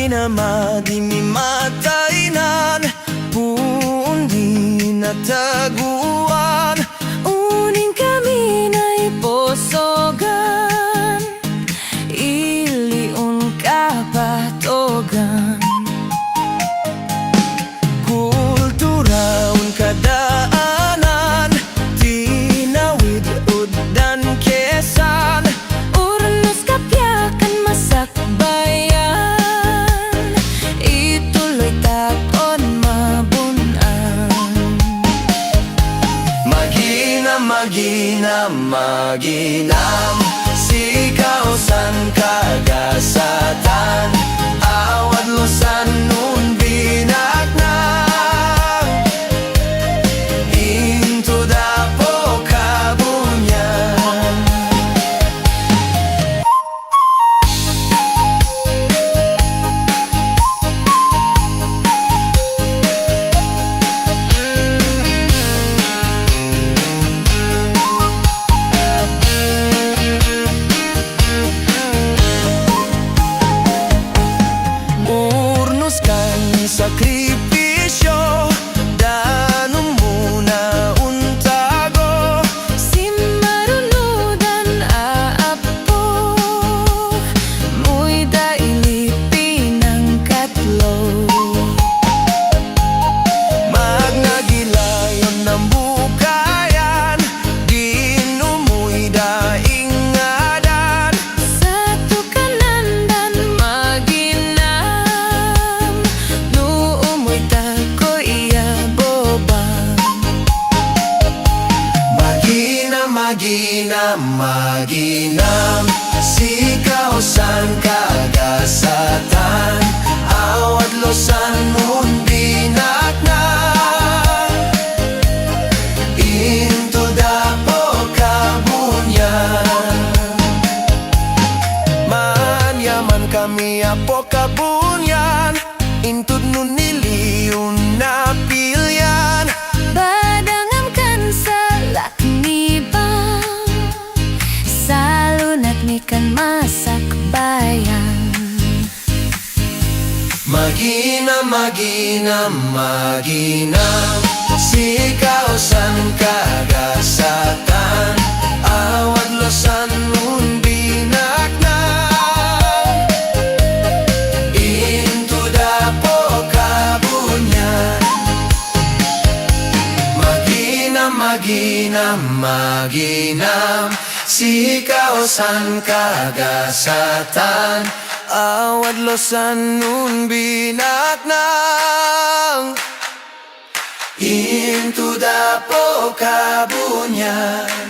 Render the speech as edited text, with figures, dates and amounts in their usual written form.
Madi mimatainan, pundi na taguan. Uning kami na'y posogan, iliun kapatogan. Kulturaun kadaanan, tinawid uddan kesan. Urnos kapyakan masakbayan, ituloy takon mabunan. Maginam, sikausan kagasatan. Awad lusan nun binaknang, into dapo kabunyan. Sakripisyo, danum muna untago. Simarunudan aapo, muy dailipin ang katlo. Magnagilayon ng bukayan, dinumuy daingadan. Sa tukanandan maginam, nuumoy takoy iyabobang. Maginam, sikausan kagasatan. Awad losan nun binaknang, into dapo kabunyan. Manyaman kami apo kabunyan, intud nun niliun na pilyan. Badangam kan sa laknibang, salunat mi kan masakbayan. Maginam, sikausan kagasatan. Awad losan nun binaknang, into dapo kabunyan. Maginam, sikausan kagasatan. Awad losan nun binaknang, into dapo kabunyan.